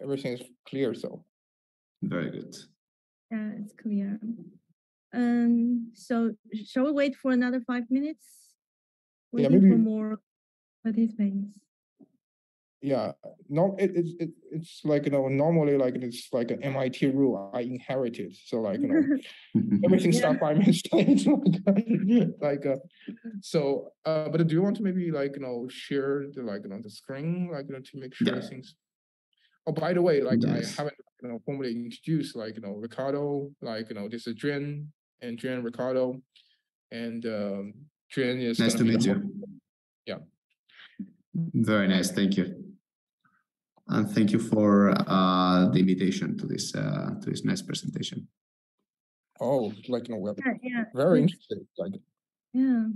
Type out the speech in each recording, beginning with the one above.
everything is clear. So very good. Yeah, it's clear. So shall we wait for another 5 minutes? Waiting maybe for more participants. Yeah, no, it's like, you know, normally like it's like an MIT rule I inherited. So like, you know, everything starts by mistake. So but do you want to maybe like, you know, share the like, you know, the screen, like, you know, to make sure things. Oh, by the way, like I haven't, you know, formally introduced, like, you know, Ricardo, like, you know, this is Jen and Ricardo, and Jen is nice to meet you. Yeah. Very nice, thank you. And thank you for the invitation to this nice presentation. Oh, like, you know, we're very interested. Like, yeah.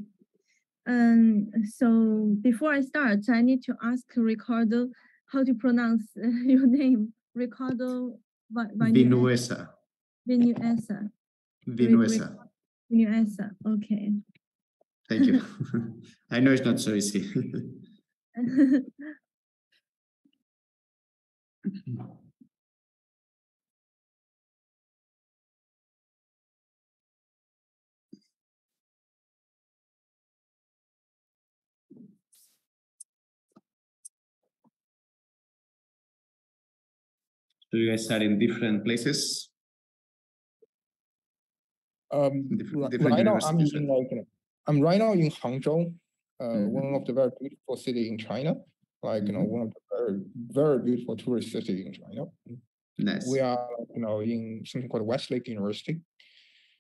So before I start, I need to ask Ricardo how to pronounce your name. Ricardo Vinuesa. Vinuesa. Vinuesa. Vinuesa. Okay. Thank you. I know it's not so easy. So you guys are in different places? Different right now I'm in like, you know, I'm right now in Hangzhou, one of the very beautiful city in China. Like, you know, one of the very, very beautiful tourist city in China. Nice. We are, you know, in something called Westlake University.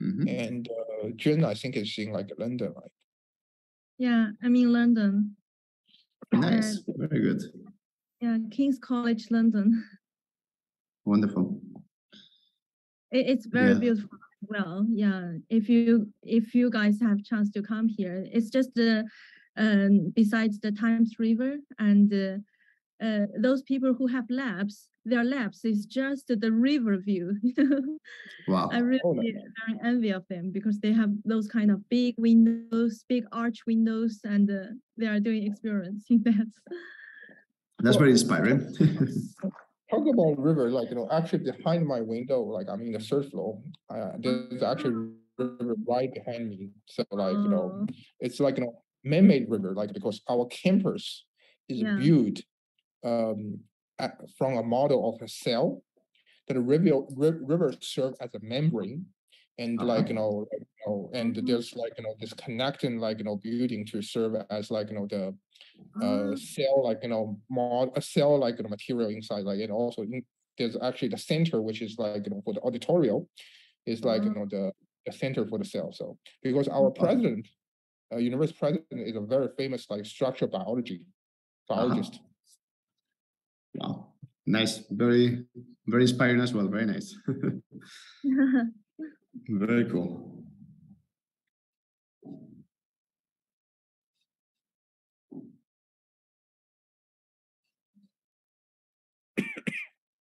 And Jun, I think, is in like London, right? Yeah, I'm in London. Nice, very good. Yeah, King's College, London. Wonderful. It's very beautiful. Well, yeah. If you guys have chance to come here, it's just besides the Thames River, and those people who have labs, their labs is just the river view. Wow. I really very envy of them because they have those kind of big windows, big arch windows, and they are doing experiments in that. That's very inspiring. Talk about river, like, you know, actually behind my window, like I'm in the third floor. There's actually river right behind me. So like, you know, it's like, you know, man-made river, like because our campus is built from a model of a cell that a river serves as a membrane, and like, you know, and there's like, you know, this connecting like, you know, building to serve as like, you know, the cell, like, you know, a cell like, you know, material inside, like, and also there's actually the center, which is like, you know, for the auditorial is like, you know, the center for the cell. So because our president, university president, is a very famous like structural biologist. Wow, nice, very, very inspiring as well. Very nice. Very cool.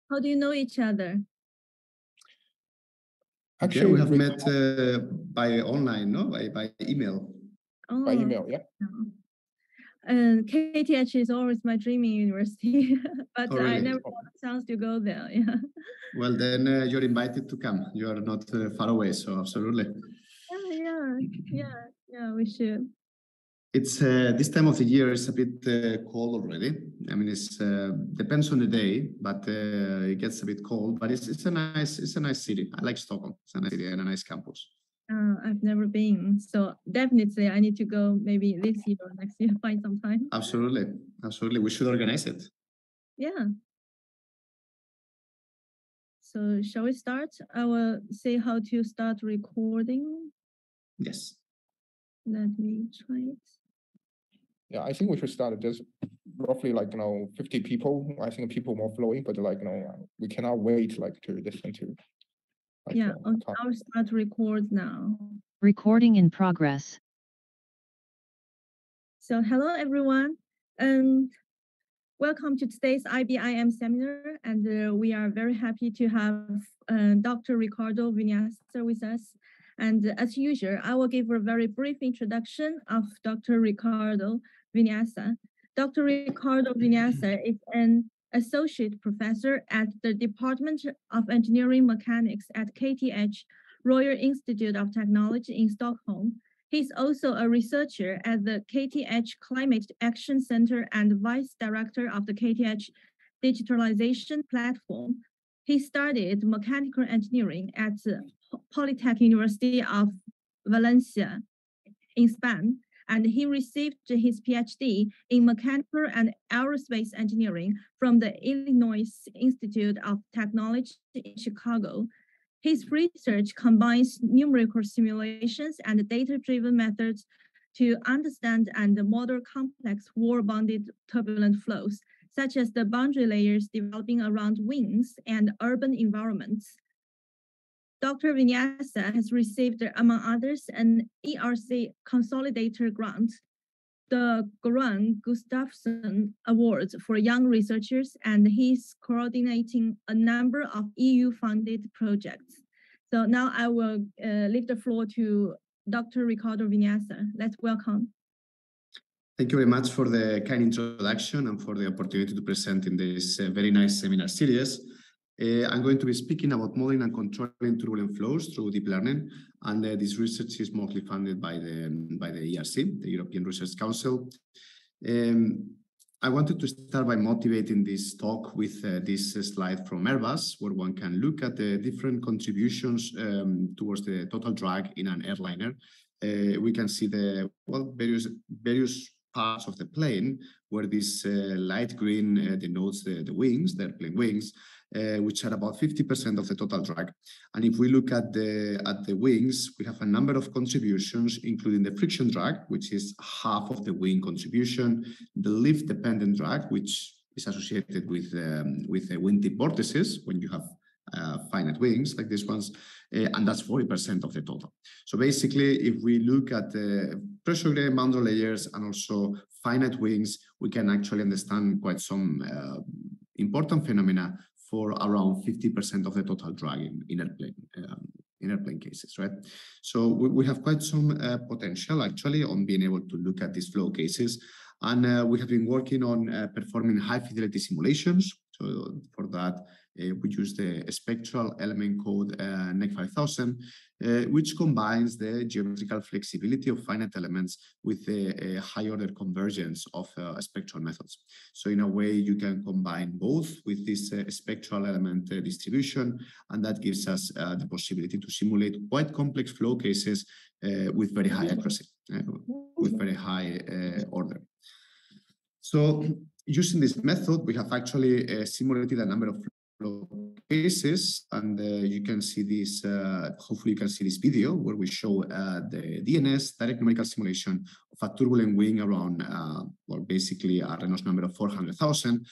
How do you know each other? Actually, we have met by online, no? By email. Oh. By email, yeah. And KTH is always my dreaming university, but really? I never got a chance to go there. Yeah. Well, then you're invited to come. You are not far away, so absolutely. Yeah, we should. It's this time of the year is a bit cold already. I mean, it's depends on the day, but it gets a bit cold. But it's a nice city. I like Stockholm. It's a nice city and a nice campus. I've never been, so definitely I need to go. Maybe this year or next year, find some time. Absolutely, absolutely. We should organize it. Yeah. So shall we start? I will say how to start recording. Yes. Let me try it. Yeah, I think we should start. There's roughly like, you know, 50 people. I think people more flowing, but like, you know, we cannot wait like to listen to. Like, yeah, I'll start record now. Recording in progress. So hello everyone, welcome to today's IBiM Seminar, and we are very happy to have Dr. Ricardo Vinuesa with us. And as usual, I will give a very brief introduction of Dr. Ricardo Vinuesa. Dr. Ricardo Vinuesa is an associate professor at the Department of Engineering Mechanics at KTH, Royal Institute of Technology in Stockholm. He's also a researcher at the KTH Climate Action Center and vice director of the KTH Digitalization Platform. He studied mechanical engineering at the Polytech University of Valencia in Spain, and he received his PhD in mechanical and aerospace engineering from the Illinois Institute of Technology in Chicago. His research combines numerical simulations and data-driven methods to understand and model complex wall-bounded turbulent flows, such as the boundary layers developing around wings and urban environments. Dr. Vinessa has received, among others, an ERC Consolidator grant, the Goran Gustafsson Awards for Young Researchers, and he's coordinating a number of EU-funded projects. So now I will leave the floor to Dr. Ricardo Vinuesa. Let's welcome. Thank you very much for the kind introduction and for the opportunity to present in this very nice seminar series. I'm going to be speaking about modeling and controlling turbulent flows through deep learning, and this research is mostly funded by the ERC, the European Research Council. I wanted to start by motivating this talk with this slide from Airbus, where one can look at the different contributions towards the total drag in an airliner. We can see the various parts of the plane, where this light green denotes the wings, the airplane wings, which are about 50% of the total drag. And if we look at the wings, we have a number of contributions, including the friction drag, which is half of the wing contribution, the lift-dependent drag, which is associated with the wingtip vortices when you have finite wings like these ones, and that's 40% of the total. So basically, if we look at the pressure gradient boundary layers and also finite wings, we can actually understand quite some important phenomena for around 50% of the total drag in airplane cases, right? So we have quite some potential actually on being able to look at these flow cases. And we have been working on performing high fidelity simulations. So for that, we use the spectral element code NEC 5000, which combines the geometrical flexibility of finite elements with the high order convergence of spectral methods. So in a way, you can combine both with this spectral element distribution, and that gives us the possibility to simulate quite complex flow cases with very high accuracy, with very high order. So using this method, we have actually simulated a number of flow cases, and you can see this, hopefully you can see this video where we show the DNS, direct numerical simulation of a turbulent wing around, well, basically a Reynolds number of 400,000.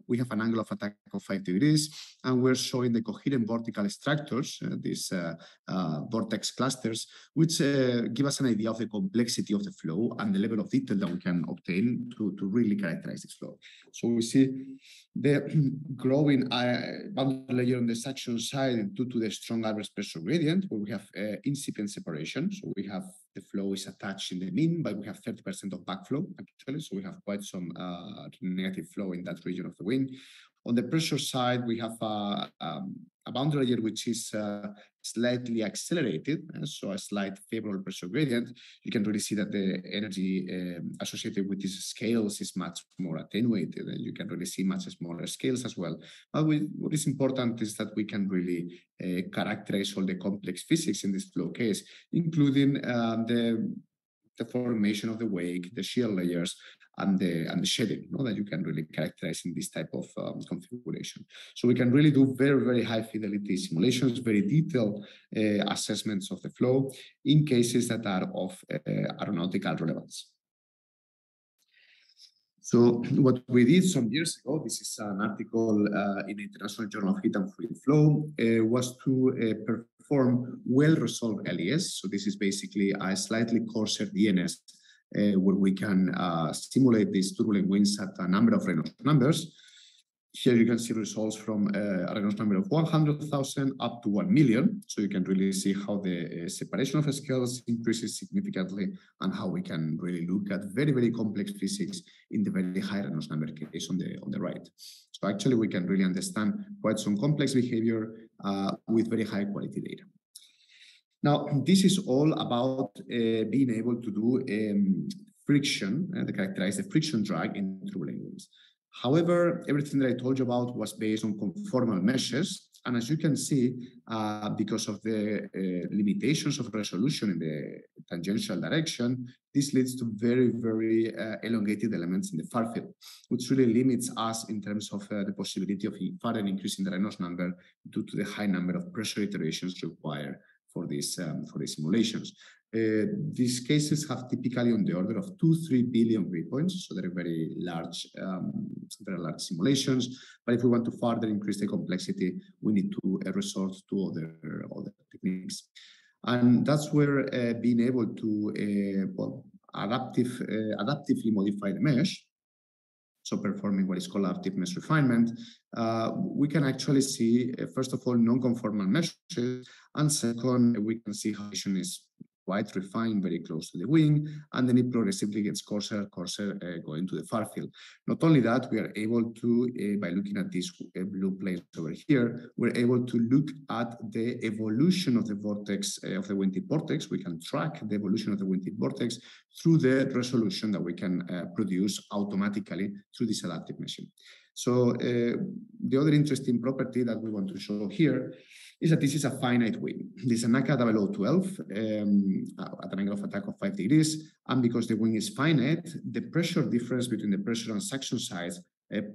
We have an angle of attack of 5 degrees, and we're showing the coherent vertical structures, these vortex clusters, which give us an idea of the complexity of the flow and the level of detail that we can obtain to really characterize this flow. So we see the growing boundary layer on the suction side due to the strong average pressure gradient, where we have incipient separation. So we have the flow is attached in the mean, but we have 30% of backflow actually. So we have quite some negative flow in that region of the wing. On the pressure side, we have a boundary layer which is slightly accelerated, so a slight favorable pressure gradient. You can really see that the energy associated with these scales is much more attenuated, and you can really see much smaller scales as well. But what is important is that we can really characterize all the complex physics in this flow case, including the formation of the wake, the shear layers, and the shedding, that you can really characterize in this type of configuration. So we can really do very, very high fidelity simulations, very detailed assessments of the flow in cases that are of aeronautical relevance. So what we did some years ago, this is an article in the International Journal of Heat and Fluid Flow, was to perform well-resolved LES. So this is basically a slightly coarser DNS where we can simulate these turbulent winds at a number of Reynolds numbers. Here you can see results from a Reynolds number of 100,000 up to 1 million. So you can really see how the separation of scales increases significantly and how we can really look at very, very complex physics in the very high Reynolds number case on the right. So actually we can really understand quite some complex behavior with very high quality data. Now, this is all about being able to do friction, to characterize the friction drag in turbulent wings. However, everything that I told you about was based on conformal meshes. And as you can see, because of the limitations of resolution in the tangential direction, this leads to very, very elongated elements in the far field, which really limits us in terms of the possibility of further increasing the Reynolds number due to the high number of pressure iterations required for these simulations. These cases have typically on the order of 2-3 billion grid points, so they're very large simulations. But if we want to further increase the complexity, we need to resort to other techniques, and that's where being able to adaptively modify the mesh. So performing what is called adaptive mesh refinement, we can actually see, first of all, non-conformal meshes, and second, we can see how vision is quite refined, very close to the wing, and then it progressively gets coarser, going to the far field. Not only that, we are able to, by looking at these blue planes over here, we're able to look at the evolution of the vortex, of the wind tip vortex. We can track the evolution of the wind tip vortex through the resolution that we can produce automatically through this adaptive meshing. So the other interesting property that we want to show here is that this is a finite wing. This is a NACA 0012 at an angle of attack of 5 degrees. And because the wing is finite, the pressure difference between the pressure and suction sides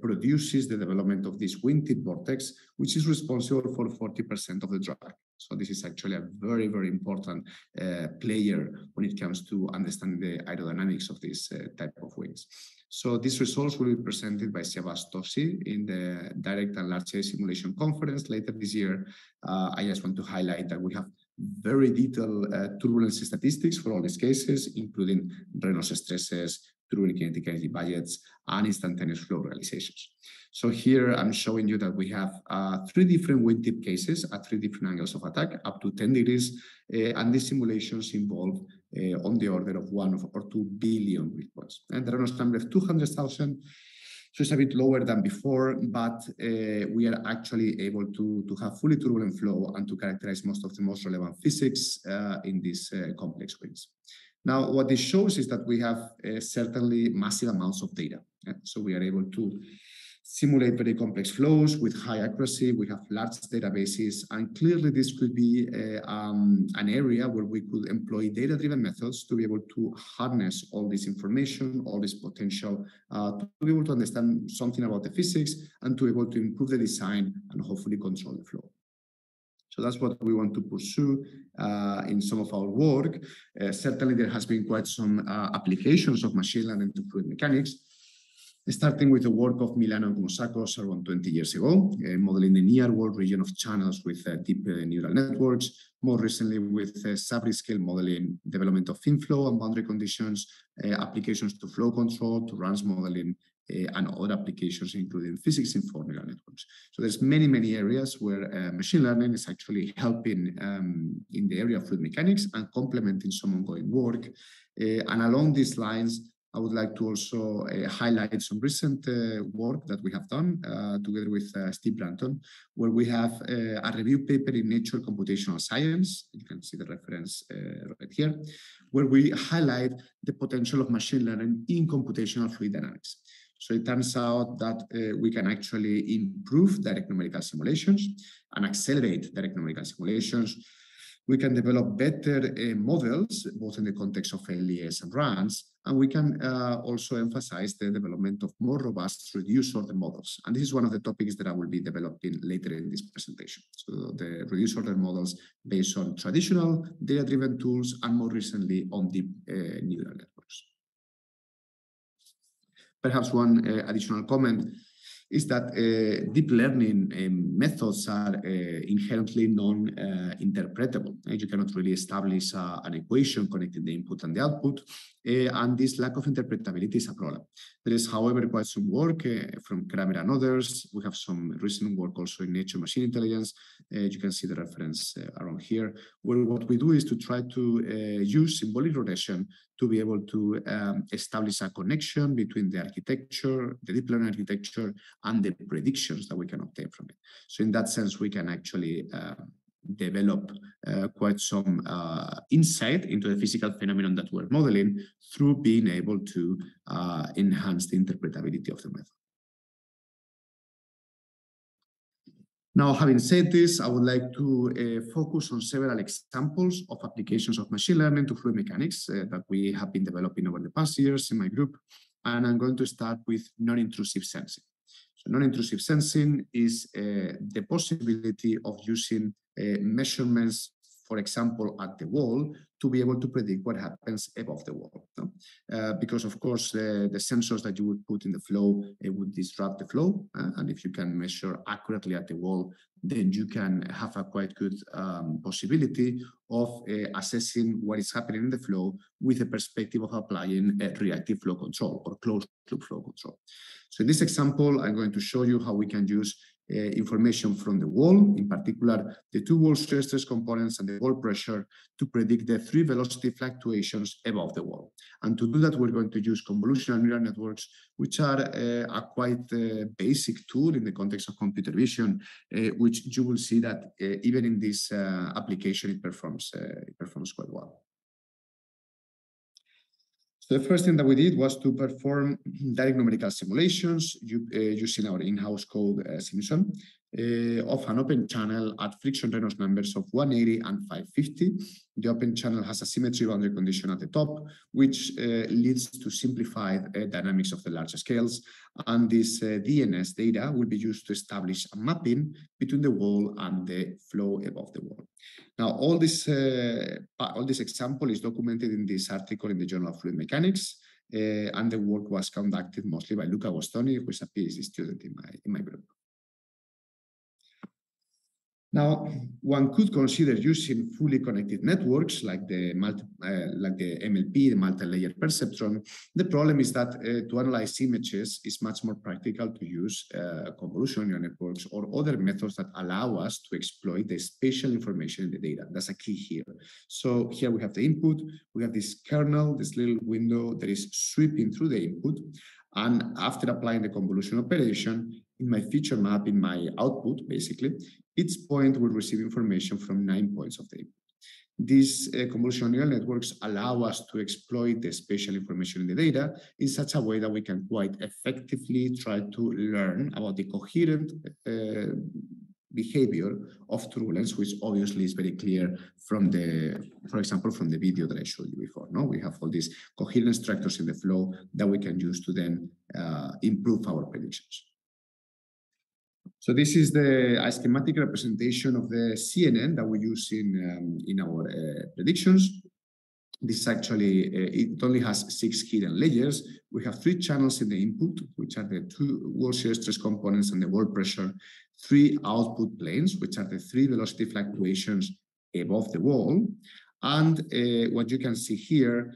produces the development of this wind tip vortex, which is responsible for 40% of the drag. So this is actually a very, very important player when it comes to understanding the aerodynamics of this type of wings. So these results will be presented by Sebas Tossi in the Direct and Large Scale Simulation Conference later this year. I just want to highlight that we have very detailed turbulence statistics for all these cases, including Reynolds stresses, turbulent kinetic energy budgets, and instantaneous flow realizations. So here I'm showing you that we have 3 different wind tip cases at 3 different angles of attack, up to 10 degrees, and these simulations involve on the order of 1 or 2 billion grid points. And the Reynolds number of 200,000, so it's a bit lower than before, but we are actually able to have fully turbulent flow and to characterize most of the most relevant physics in these complex wings. Now, what this shows is that we have certainly massive amounts of data. So we are able to simulate very complex flows with high accuracy. We have large databases, and clearly this could be an area where we could employ data-driven methods to be able to harness all this information, all this potential, to be able to understand something about the physics and to be able to improve the design and hopefully control the flow. So that's what we want to pursue in some of our work. Certainly there has been quite some applications of machine learning to fluid mechanics, starting with the work of Milano and Koumoutsakos around 20 years ago, modeling the near world region of channels with deep neural networks. More recently with sub-scale modeling, development of thin flow and boundary conditions, applications to flow control, to runs modeling, and other applications, including physics-informed neural networks. So there's many, many areas where machine learning is actually helping in the area of fluid mechanics and complementing some ongoing work. And along these lines, I would like to also highlight some recent work that we have done together with Steve Branton, where we have a review paper in Nature Computational Science. You can see the reference right here, where we highlight the potential of machine learning in computational fluid dynamics. So it turns out that we can actually improve direct numerical simulations and accelerate direct numerical simulations. We can develop better models, both in the context of LES and runs, and we can also emphasize the development of more robust reduced order models. And this is one of the topics that I will be developing later in this presentation. So the reduced order models based on traditional data-driven tools and more recently on deep neural networks. Perhaps one additional comment is that deep learning methods are inherently non-interpretable. You cannot really establish an equation connecting the input and the output. and this lack of interpretability is a problem. There is, however, quite some work from Kramer and others. We have some recent work also in Nature Machine Intelligence. You can see the reference around here, where what we do is to try to use symbolic regression to be able to establish a connection between the architecture, the deep learning architecture, and the predictions that we can obtain from it. So in that sense, we can actually develop quite some insight into the physical phenomenon that we're modeling through being able to enhance the interpretability of the method. Now, having said this, I would like to focus on several examples of applications of machine learning to fluid mechanics that we have been developing over the past years in my group. And I'm going to start with non-intrusive sensing. So non-intrusive sensing is the possibility of using measurements, for example, at the wall, to be able to predict what happens above the wall. No? Because, of course, the sensors that you would put in the flow would disrupt the flow. And if you can measure accurately at the wall, then you can have a quite good possibility of assessing what is happening in the flow with the perspective of applying a reactive flow control or closed loop flow control. So in this example, I'm going to show you how we can use information from the wall, in particular the two wall stress components and the wall pressure, to predict the three velocity fluctuations above the wall. And to do that, we're going to use convolutional neural networks, which are a quite basic tool in the context of computer vision, which you will see that even in this application, it performs quite well. So the first thing that we did was to perform diagonomical simulations using our in-house code Simpson of an open channel at friction Reynolds numbers of 180 and 550. The open channel has a symmetry boundary condition at the top, which leads to simplified dynamics of the larger scales. And this DNS data will be used to establish a mapping between the wall and the flow above the wall. Now, all this example is documented in this article in the Journal of Fluid Mechanics, and the work was conducted mostly by Luca Agostoni, who is a PhD student in my group. Now, one could consider using fully connected networks like the MLP, the multi-layer perceptron. The problem is that to analyze images is much more practical to use convolutional neural networks or other methods that allow us to exploit the spatial information in the data. That's a key here. So here we have the input, we have this kernel, this little window that is sweeping through the input. And after applying the convolution operation, in my feature map, in my output, basically, each point will receive information from 9 points of the input. These convolutional neural networks allow us to exploit the spatial information in the data in such a way that we can quite effectively try to learn about the coherent behavior of turbulence, which obviously is very clear from for example, from the video that I showed you before. No, we have all these coherent structures in the flow that we can use to then improve our predictions. So this is a schematic representation of the CNN that we use in our predictions. This actually, it only has 6 hidden layers. We have 3 channels in the input, which are the 2 wall shear stress components and the wall pressure, 3 output planes, which are the 3 velocity fluctuations above the wall. And what you can see here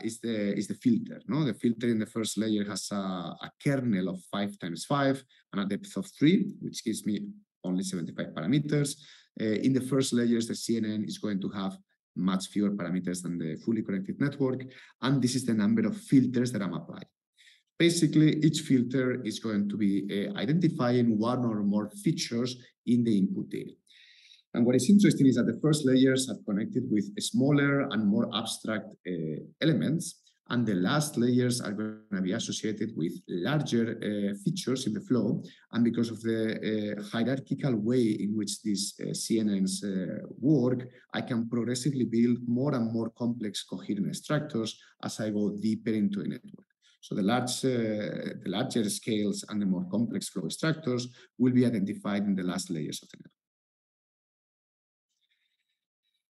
is the filter. No? The filter in the first layer has a kernel of 5 times 5 and a depth of 3, which gives me only 75 parameters. In the first layers, the CNN is going to have much fewer parameters than the fully connected network. And this is the number of filters that I'm applying. Basically, each filter is going to be identifying one or more features in the input data. And what is interesting is that the first layers are connected with smaller and more abstract elements, and the last layers are going to be associated with larger features in the flow. And because of the hierarchical way in which these CNNs work, I can progressively build more and more complex coherent structures as I go deeper into a network. So the larger scales and the more complex flow structures will be identified in the last layers of the network.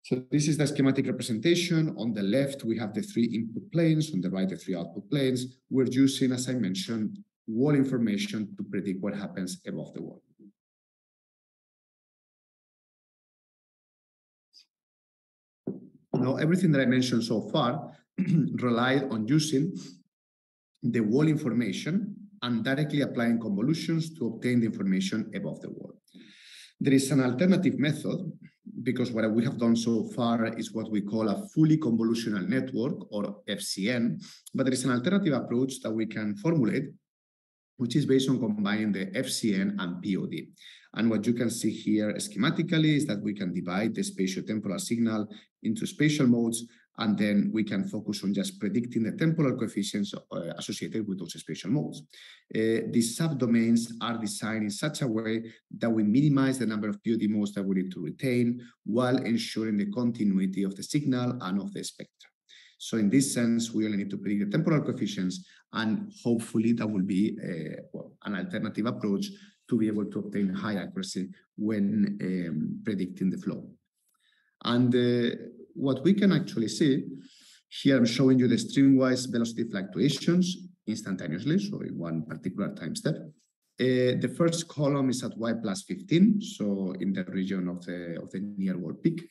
So this is the schematic representation. On the left, we have the 3 input planes. On the right, the 3 output planes. We're using, as I mentioned, wall information to predict what happens above the wall. Now, everything that I mentioned so far relied on using the wall information and directly applying convolutions to obtain the information above the wall. There is an alternative method, because what we have done so far is what we call a fully convolutional network, or FCN, but there is an alternative approach that we can formulate, which is based on combining the FCN and POD. And what you can see here schematically is that we can divide the spatiotemporal signal into spatial modes, and then we can focus on just predicting the temporal coefficients associated with those spatial modes. These subdomains are designed in such a way that we minimize the number of POD modes that we need to retain while ensuring the continuity of the signal and of the spectrum. So in this sense, we only need to predict the temporal coefficients, and hopefully that will be an alternative approach to be able to obtain high accuracy when predicting the flow. And what we can actually see, here I'm showing you the streamwise velocity fluctuations instantaneously, so in one particular time step. The first column is at y plus 15, so in the region of the near wall peak.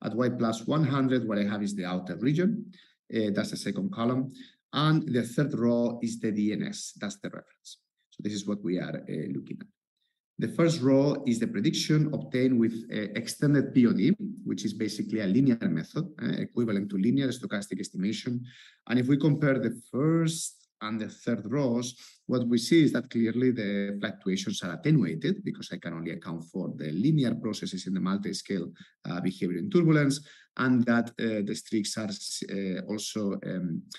At y plus 100, what I have is the outer region. That's the second column. And the third row is the DNS, that's the reference. So this is what we are looking at. The first row is the prediction obtained with extended POD, which is basically a linear method, equivalent to linear stochastic estimation. And if we compare the first and the third rows, what we see is that clearly the fluctuations are attenuated, because I can only account for the linear processes in the multi-scale behavior in turbulence, and that the streaks are also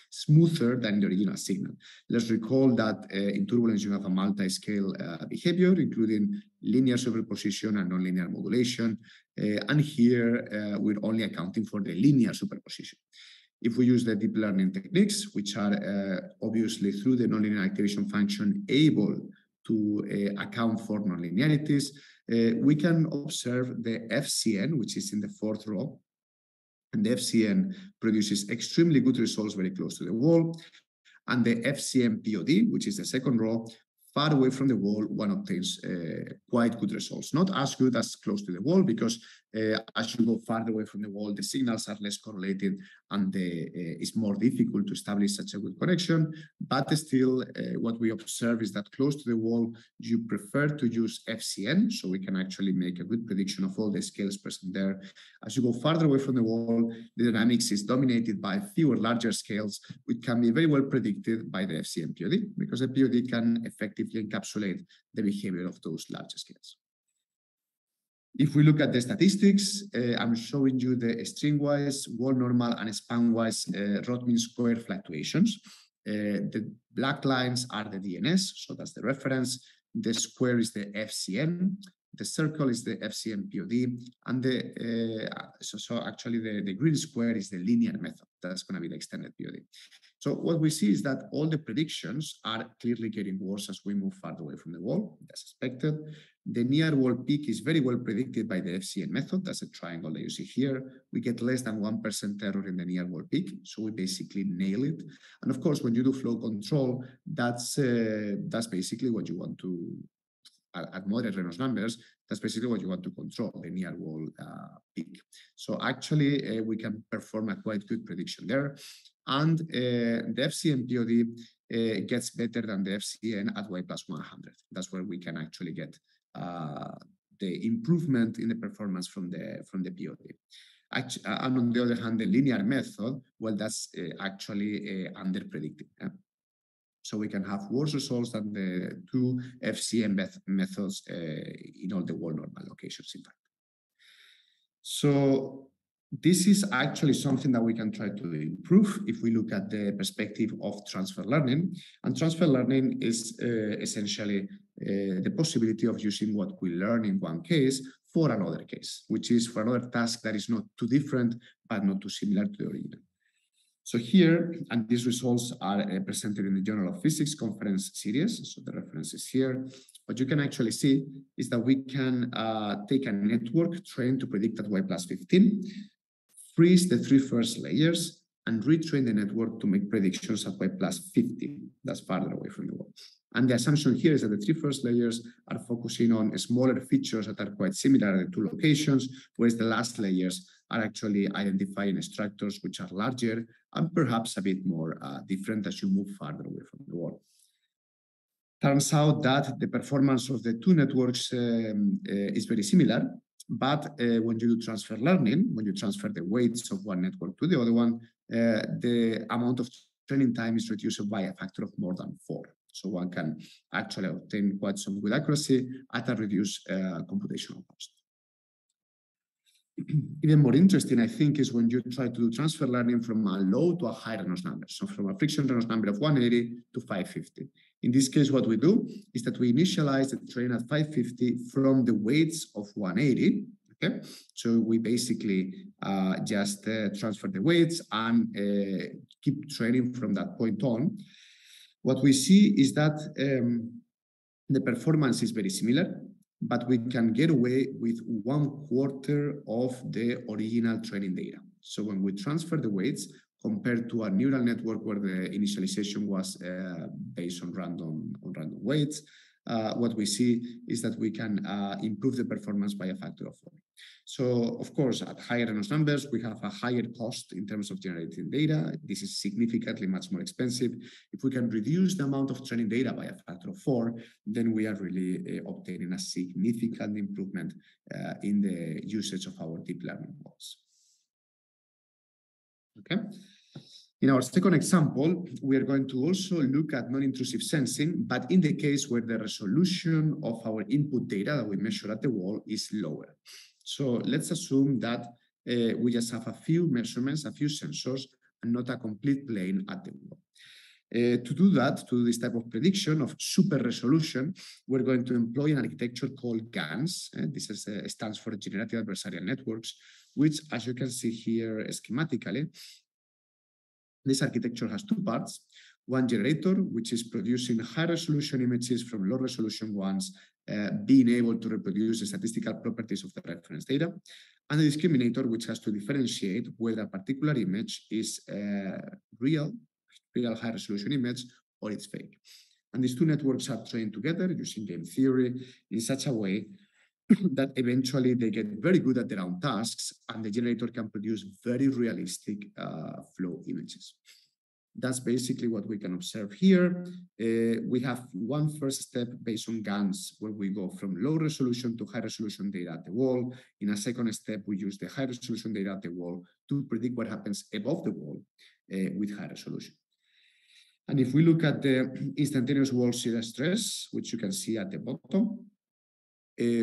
smoother than in the original signal. Let's recall that in turbulence you have a multi-scale behavior, including linear superposition and nonlinear modulation, and here we're only accounting for the linear superposition. If we use the deep learning techniques, which are obviously through the nonlinear activation function able to account for nonlinearities, we can observe the FCN, which is in the fourth row. And the FCN produces extremely good results very close to the wall. And the FCN POD, which is the second row, far away from the wall, one obtains quite good results. Not as good as close to the wall, because as you go farther away from the wall, the signals are less correlated and it's more difficult to establish such a good connection. But still, what we observe is that close to the wall, you prefer to use FCN, so we can actually make a good prediction of all the scales present there. As you go farther away from the wall, the dynamics is dominated by fewer larger scales, which can be very well predicted by the FCN POD, because the POD can effectively encapsulate the behavior of those larger scales. If we look at the statistics, I'm showing you the stringwise, wall normal, and span-wise rod mean square fluctuations. The black lines are the DNS, so that's the reference. The square is the FCN. The circle is the FCN POD, and so actually the green square is the linear method. That's going to be the extended POD. So what we see is that all the predictions are clearly getting worse as we move farther away from the wall, as expected. The near wall peak is very well predicted by the FCN method. That's a triangle that you see here. We get less than 1% error in the near wall peak, so we basically nail it. And of course, when you do flow control, that's basically what you want to. At moderate Reynolds numbers, that's basically what you want to control, the near wall peak. So actually, we can perform a quite good prediction there. And the FCN POD gets better than the FCN at y plus 100. That's where we can actually get the improvement in the performance from the POD. And on the other hand, the linear method, well, that's actually under-predicted. So we can have worse results than the two FCN methods in all the wall normal locations, in fact. So this is actually something that we can try to improve if we look at the perspective of transfer learning. And transfer learning is essentially the possibility of using what we learn in one case for another case, which is for another task that is not too different, but not too similar to the original. So here, and these results are presented in the Journal of Physics conference series, so the reference is here. What you can actually see is that we can take a network trained to predict at y plus 15, freeze the three first layers, and retrain the network to make predictions at y plus 50. That's farther away from the wall. And the assumption here is that the three first layers are focusing on smaller features that are quite similar at the two locations, whereas the last layers are actually identifying structures which are larger and perhaps a bit more different as you move farther away from the wall. Turns out that the performance of the two networks is very similar, but when you do transfer learning, when you transfer the weights of one network to the other one, the amount of training time is reduced by a factor of more than 4. So one can actually obtain quite some good accuracy at a reduced computational cost. Even more interesting, I think, is when you try to do transfer learning from a low to a high Reynolds number. So from a friction Reynolds number of 180 to 550. In this case, what we do is that we initialize the train at 550 from the weights of 180. Okay, so we basically just transfer the weights and keep training from that point on. What we see is that the performance is very similar, but we can get away with 1/4 of the original training data. So when we transfer the weights compared to a neural network where the initialization was based on random weights, what we see is that we can improve the performance by a factor of 4. So, of course, at higher Reynolds numbers, we have a higher cost in terms of generating data. This is significantly much more expensive. If we can reduce the amount of training data by a factor of 4, then we are really obtaining a significant improvement in the usage of our deep learning models. Okay. In our second example, we are going to also look at non-intrusive sensing, but in the case where the resolution of our input data that we measure at the wall is lower. So let's assume that we just have a few measurements, a few sensors, and not a complete plane at the wall. To do that, to do this type of prediction of super resolution, we're going to employ an architecture called GANs. This stands for Generative Adversarial Networks, which, as you can see here schematically, this architecture has two parts. One generator, which is producing high-resolution images from low-resolution ones, being able to reproduce the statistical properties of the reference data, and the discriminator, which has to differentiate whether a particular image is real high-resolution image, or it's fake. And these two networks are trained together using game theory in such a way that eventually they get very good at their own tasks, and the generator can produce very realistic flow images. That's basically what we can observe here. We have one first step based on GANs, where we go from low resolution to high resolution data at the wall. In a second step, we use the high resolution data at the wall to predict what happens above the wall with high resolution. And if we look at the instantaneous wall shear stress, which you can see at the bottom,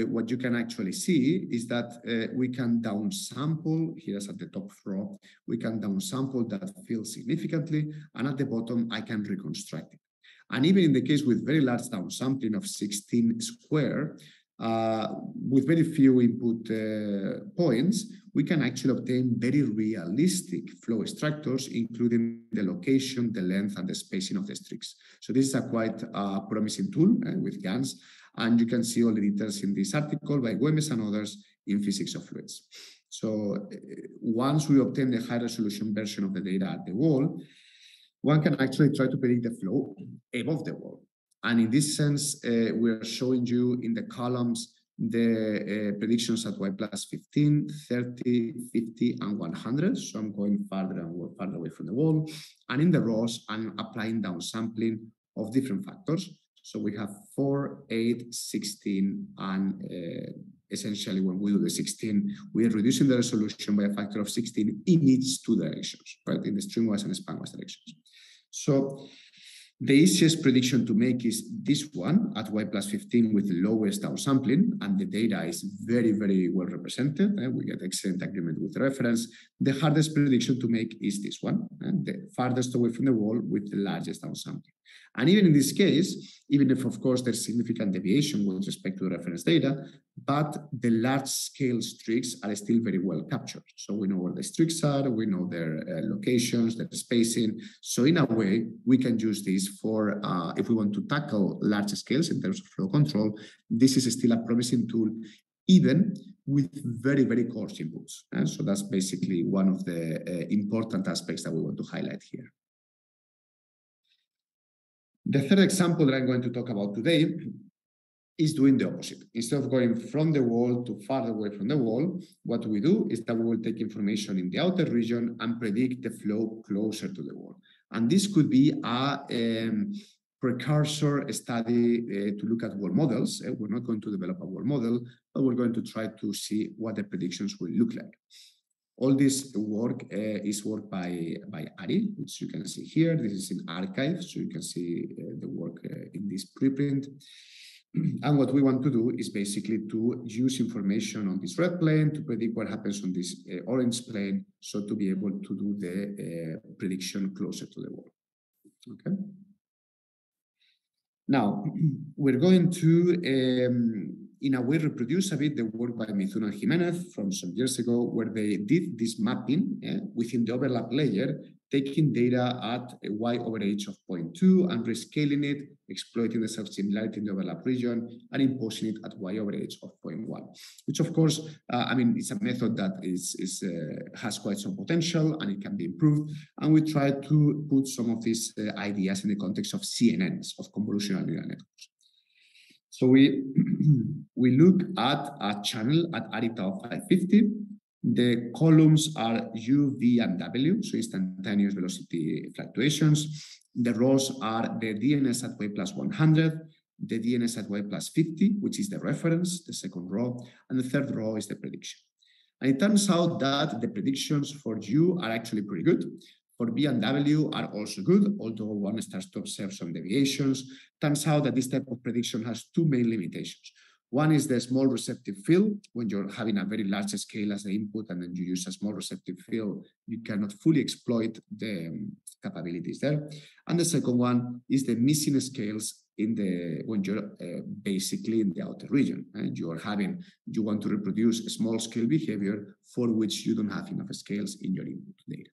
what you can actually see is that we can downsample, here's at the top row, we can downsample that field significantly, and at the bottom, I can reconstruct it. And even in the case with very large downsampling of 16 square, with very few input points, we can actually obtain very realistic flow structures, including the location, the length, and the spacing of the streaks. So this is a quite promising tool with GANs. And you can see all the details in this article by Güemes and others in Physics of Fluids. So once we obtain the high resolution version of the data at the wall, one can actually try to predict the flow above the wall. And in this sense, we're showing you in the columns the predictions at y plus 15, 30, 50, and 100. So I'm going farther and farther away from the wall. And in the rows, I'm applying downsampling of different factors. So we have 4, 8, 16, and essentially when we do the 16, we are reducing the resolution by a factor of 16 in each two directions, right? In the stringwise and spanwise directions. So the easiest prediction to make is this one at y plus 15 with the lowest downsampling, and the data is very, very well represented. We get excellent agreement with the reference. The hardest prediction to make is this one, the farthest away from the wall with the largest downsampling. And even in this case, even if, of course, there's significant deviation with respect to the reference data, but the large-scale streaks are still very well captured. So we know where the streaks are, we know their locations, their spacing. So in a way, we can use this for, if we want to tackle large scales in terms of flow control, this is still a promising tool, even with very, very coarse inputs. And so that's basically one of the important aspects that we want to highlight here. The third example that I'm going to talk about today is doing the opposite. Instead of going from the wall to far away from the wall, what we do is that we will take information in the outer region and predict the flow closer to the wall. And this could be a precursor study to look at wall models. We're not going to develop a wall model, but we're going to try to see what the predictions will look like. All this work is work by Ari, which you can see here. This is in archive, so you can see the work in this preprint. And what we want to do is basically to use information on this red plane to predict what happens on this orange plane, so to be able to do the prediction closer to the wall. Okay. Now, we're going to, in a way, reproduce a bit the work by Mithun and Jimenez from some years ago, where they did this mapping within the overlap layer, taking data at a y/h of 0.2 and rescaling it, exploiting the self-similarity in the overlap region, and imposing it at y/h of 0.1, which, of course, I mean, it's a method that has quite some potential and it can be improved. And we try to put some of these ideas in the context of CNNs, of convolutional neural networks. So we look at a channel at Arita 550. The columns are U, V, and W, so instantaneous velocity fluctuations. The rows are the DNS at y plus 100, the DNS at y plus 50, which is the reference, the second row, and the third row is the prediction. And it turns out that the predictions for U are actually pretty good. For B and W are also good, although one starts to observe some deviations. Turns out that this type of prediction has two main limitations. One is the small receptive field. When you're having a very large scale as the input and then you use a small receptive field, you cannot fully exploit the capabilities there. And the second one is the missing scales in the when you're basically in the outer region. You want to reproduce a small scale behavior for which you don't have enough scales in your input data.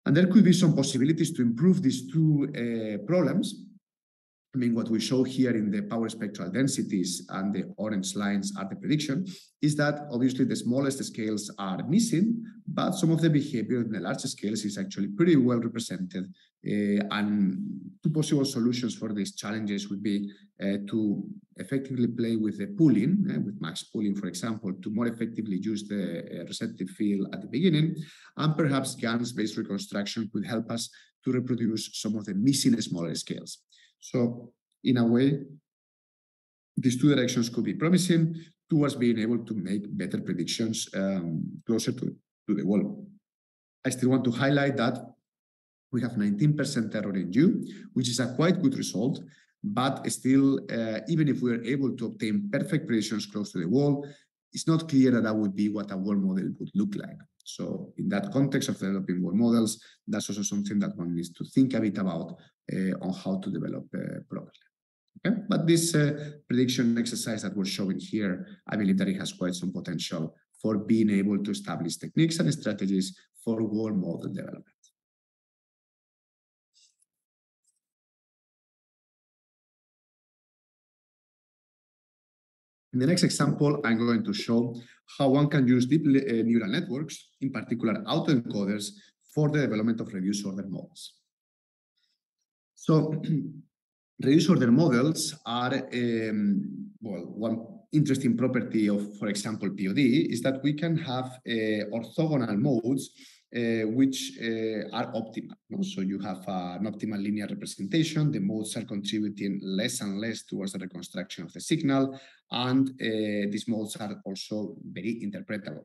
And there could be some possibilities to improve these two problems. I mean, what we show here in the power spectral densities and the orange lines are the prediction, is that obviously the smallest scales are missing, but some of the behavior in the larger scales is actually pretty well represented. And two possible solutions for these challenges would be to effectively play with the pooling, with max pooling, for example, to more effectively use the receptive field at the beginning. And perhaps GANs-based reconstruction could help us to reproduce some of the missing smaller scales. So in a way, these two directions could be promising towards being able to make better predictions closer to the wall. I still want to highlight that we have 19% error in U, which is a quite good result, but still, even if we are able to obtain perfect predictions close to the wall, it's not clear that that would be what a wall model would look like. So in that context of developing wall models, that's also something that one needs to think a bit about on how to develop properly. Okay? But this prediction exercise that we're showing here, I believe that it has quite some potential for being able to establish techniques and strategies for wall model development. In the next example, I'm going to show how one can use deep neural networks, in particular autoencoders, for the development of reduced order models. So reduced order models are, well, one interesting property of, for example, POD is that we can have orthogonal modes which are optimal. No? So you have an optimal linear representation. The modes are contributing less and less towards the reconstruction of the signal, and these modes are also very interpretable.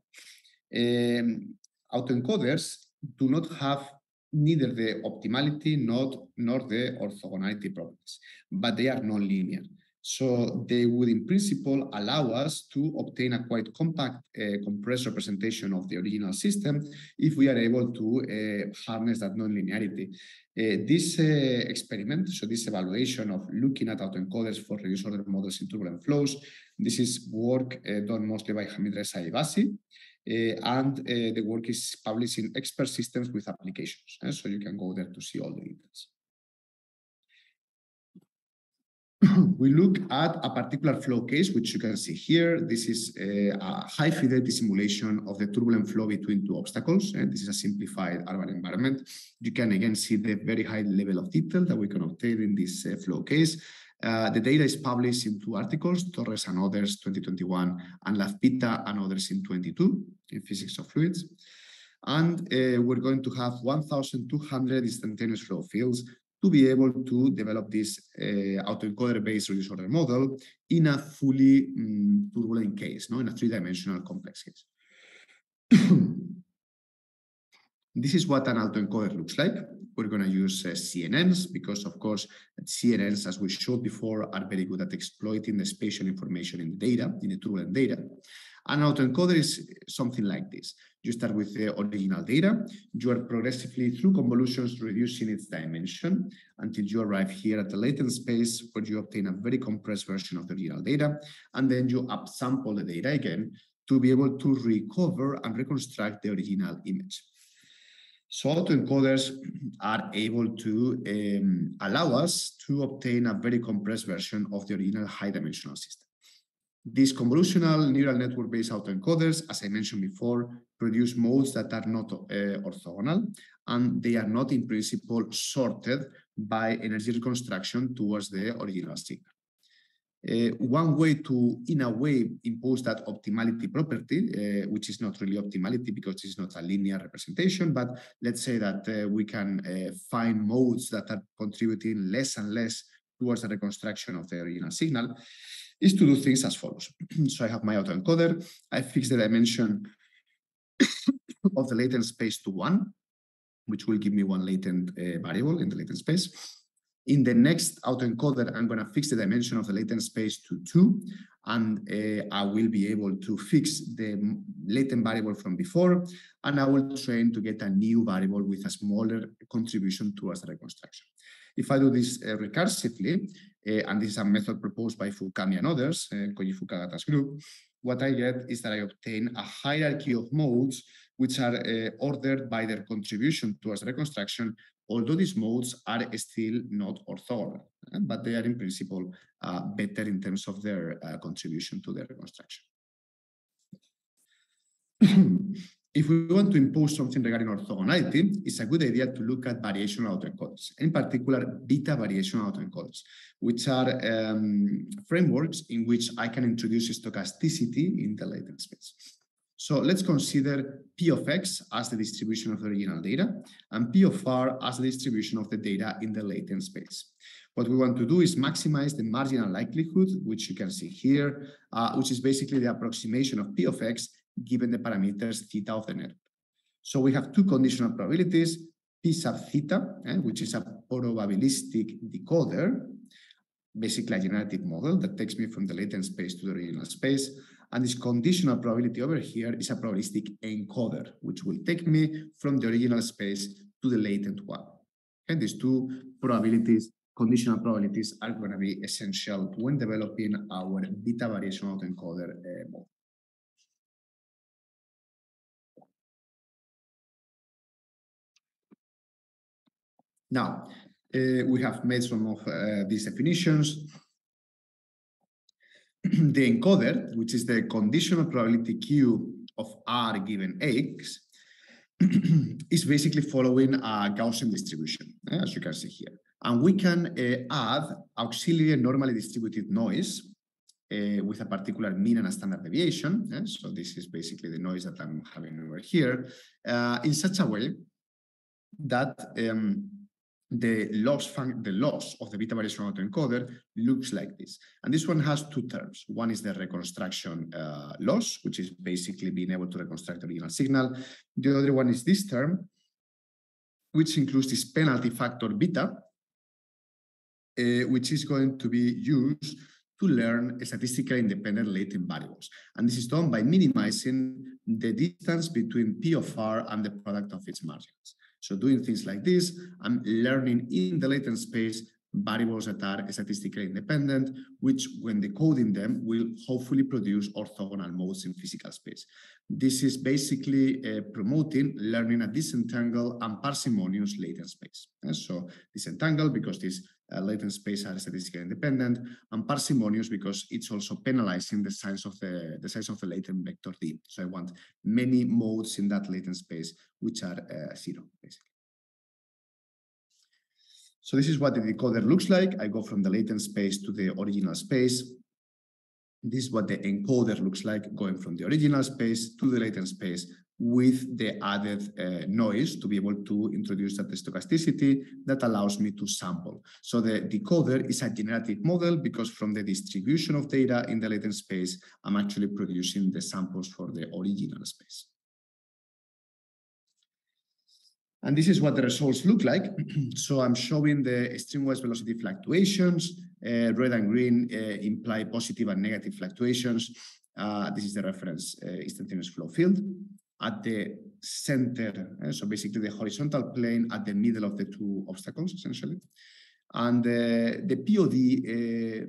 Autoencoders do not have neither the optimality nor the orthogonality properties, but they are non-linear. So they would, in principle, allow us to obtain a quite compact, compressed representation of the original system if we are able to harness that non-linearity. This experiment, so this evaluation of looking at autoencoders for reduced order models in turbulent flows, this is work done mostly by Hamid Reza Ibasi, and the work is published in Expert Systems with Applications, so you can go there to see all the details. We look at a particular flow case, which you can see here. This is a high fidelity simulation of the turbulent flow between two obstacles. And this is a simplified urban environment. You can again see the very high level of detail that we can obtain in this flow case. The data is published in 2 articles, Torres and others 2021 and Lafpita and others in 22 in Physics of Fluids. And we're going to have 1,200 instantaneous flow fields to be able to develop this autoencoder-based reduced order model in a fully turbulent case, in a 3-dimensional complex case. This is what an autoencoder looks like. We're going to use CNNs because, of course, CNNs, as we showed before, are very good at exploiting the spatial information in the data, in the turbulent data. An autoencoder is something like this. You start with the original data. You are progressively, through convolutions, reducing its dimension until you arrive here at the latent space where you obtain a very compressed version of the original data. And then you upsample the data again to be able to recover and reconstruct the original image. So autoencoders are able to allow us to obtain a very compressed version of the original high-dimensional system. These convolutional neural network-based autoencoders, as I mentioned before, produce modes that are not orthogonal, and they are not, in principle, sorted by energy reconstruction towards the original signal. One way to, in a way, impose that optimality property, which is not really optimality because it's not a linear representation, but let's say that we can find modes that are contributing less and less towards the reconstruction of the original signal, is to do things as follows. So I have my autoencoder. I fix the dimension of the latent space to 1, which will give me 1 latent variable in the latent space. In the next autoencoder, I'm going to fix the dimension of the latent space to 2, and I will be able to fix the latent variable from before, and I will train to get a new variable with a smaller contribution towards the reconstruction. If I do this recursively, and this is a method proposed by Fukami and others, Koji Fukagata's group, what I get is that I obtain a hierarchy of modes which are ordered by their contribution towards reconstruction, although these modes are still not orthogonal, but they are in principle better in terms of their contribution to the reconstruction. If we want to impose something regarding orthogonality, it's a good idea to look at variational autoencoders, in particular beta variational autoencoders, which are frameworks in which I can introduce stochasticity in the latent space. So let's consider P of X as the distribution of the original data and P of R as the distribution of the data in the latent space. What we want to do is maximize the marginal likelihood, which you can see here, which is basically the approximation of P of X given the parameters theta of the network. So we have 2 conditional probabilities, P sub theta, which is a probabilistic decoder, basically a generative model that takes me from the latent space to the original space. And this conditional probability over here is a probabilistic encoder, which will take me from the original space to the latent one. And these 2 probabilities, conditional probabilities, are going to be essential when developing our beta variational autoencoder model. Now, we have made some of these definitions. The encoder, which is the conditional probability Q of R given X, is basically following a Gaussian distribution, as you can see here. And we can add auxiliary normally distributed noise with a particular mean and a standard deviation. So this is basically the noise that I'm having over here, in such a way that the loss of the beta variational autoencoder looks like this. And this one has 2 terms. One is the reconstruction loss, which is basically being able to reconstruct the original signal. The other one is this term, which includes this penalty factor beta, which is going to be used to learn statistically independent latent variables. And this is done by minimizing the distance between P of R and the product of its margins. So doing things like this, I'm learning in the latent space variables that are statistically independent, which when decoding them will hopefully produce orthogonal modes in physical space. This is basically promoting learning a disentangled and parsimonious latent space. So disentangled because these latent space are statistically independent, and parsimonious because it's also penalizing the size of the latent vector D. So I want many modes in that latent space which are 0, basically. So this is what the decoder looks like. I go from the latent space to the original space. This is what the encoder looks like, going from the original space to the latent space with the added noise to be able to introduce that stochasticity that allows me to sample. So the decoder is a generative model because from the distribution of data in the latent space, I'm actually producing the samples for the original space. And this is what the results look like. So I'm showing the streamwise velocity fluctuations. Red and green imply positive and negative fluctuations. This is the reference instantaneous flow field. At the center, so basically the horizontal plane at the middle of the two obstacles, essentially. And the POD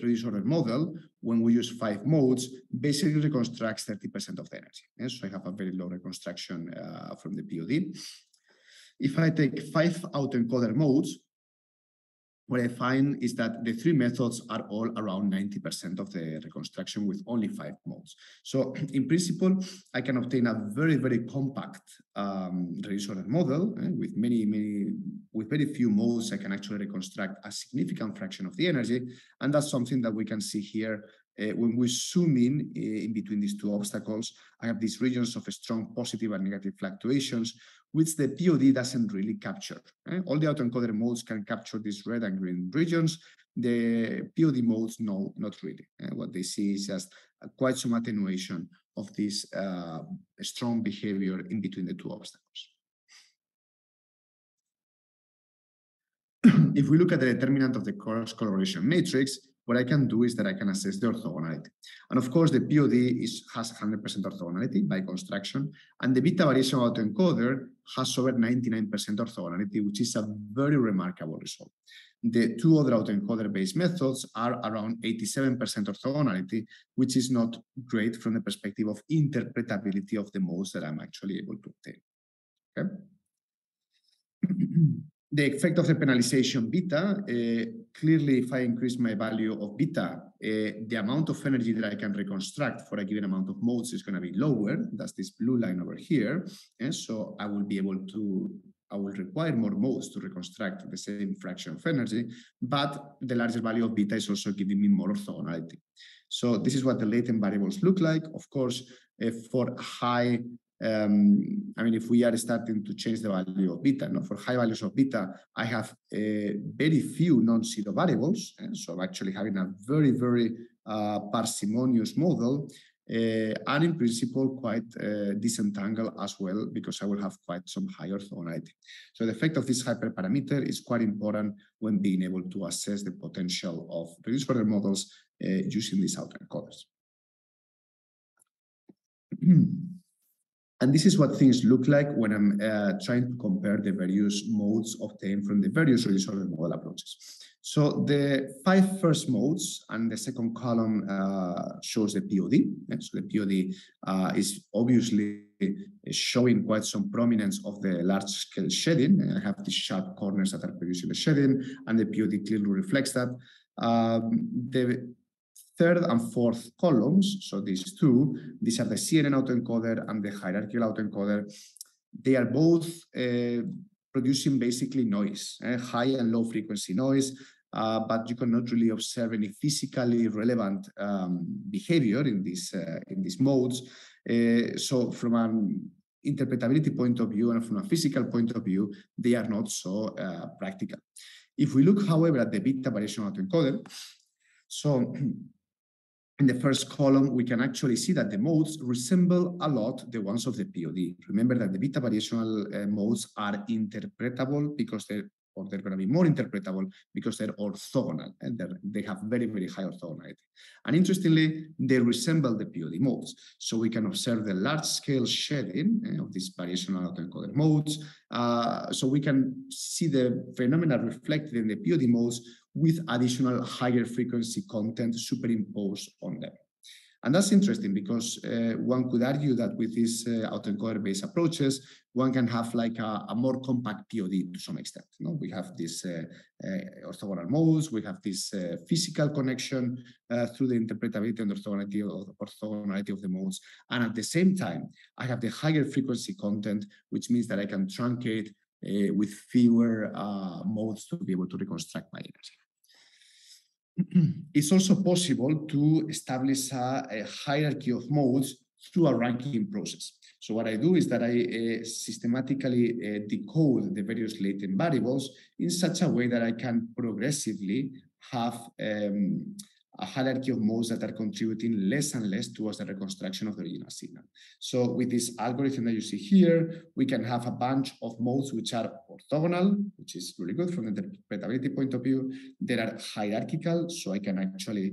reduced order model, when we use 5 modes, basically reconstructs 30% of the energy. So I have a very low reconstruction from the POD. If I take 5 autoencoder modes, what I find is that the 3 methods are all around 90% of the reconstruction with only 5 modes. So in principle, I can obtain a very, very compact reduced order model with very few modes. I can actually reconstruct a significant fraction of the energy. And that's something that we can see here. When we zoom in between these two obstacles, I have these regions of strong positive and negative fluctuations, which the POD doesn't really capture. All the autoencoder modes can capture these red and green regions. The POD modes, no, not really. What they see is just quite some attenuation of this strong behavior in between the two obstacles. If we look at the determinant of the cross correlation matrix, what I can do is that I can assess the orthogonality. And of course, the POD has 100% orthogonality by construction, and the beta variational autoencoder has over 99% orthogonality, which is a very remarkable result. The two other autoencoder-based methods are around 87% orthogonality, which is not great from the perspective of interpretability of the modes that I'm actually able to obtain. Okay? The effect of the penalization beta, clearly if I increase my value of beta, the amount of energy that I can reconstruct for a given amount of modes is going to be lower. That's this blue line over here. And so I will require more modes to reconstruct the same fraction of energy, but the larger value of beta is also giving me more orthogonality. So this is what the latent variables look like. Of course, for high if we are starting to change the value of beta, for high values of beta, I have very few non-zero variables. So I'm actually having a very, very parsimonious model, and in principle, quite disentangled as well, because I will have quite some high orthogonality. So the effect of this hyperparameter is quite important when being able to assess the potential of reduced order models using these autoencoders. And this is what things look like when I'm trying to compare the various modes obtained from the various reduced order model approaches. So the 5 first modes and the second column shows the POD. So the POD is obviously showing quite some prominence of the large scale shedding. I have these sharp corners that are producing the shedding, and the POD clearly reflects that. The third and fourth columns, so these two, these are the CNN autoencoder and the hierarchical autoencoder. They are both producing basically noise, high and low frequency noise, but you cannot really observe any physically relevant behavior in these modes. So from an interpretability point of view and from a physical point of view, they are not so practical. If we look, however, at the beta variational autoencoder, so in the first column, we can actually see that the modes resemble a lot the ones of the POD. Remember that the beta variational modes are interpretable because they're going to be more interpretable because they're orthogonal and they have very, very high orthogonality. And interestingly, they resemble the POD modes. So we can observe the large-scale shedding of these variational autoencoder modes. So we can see the phenomena reflected in the POD modes with additional higher frequency content superimposed on them. And that's interesting because one could argue that with these autoencoder-based approaches, one can have like a more compact POD to some extent. We have these orthogonal modes, we have this physical connection through the interpretability and orthogonality of the modes. And at the same time, I have the higher frequency content, which means that I can truncate with fewer modes to be able to reconstruct my energy. It's also possible to establish a hierarchy of modes through a ranking process. So what I do is that I systematically decode the various latent variables in such a way that I can progressively have a hierarchy of modes that are contributing less and less towards the reconstruction of the original signal. So with this algorithm that you see here, we can have a bunch of modes which are orthogonal, which is really good from the interpretability point of view. They are hierarchical, so I can actually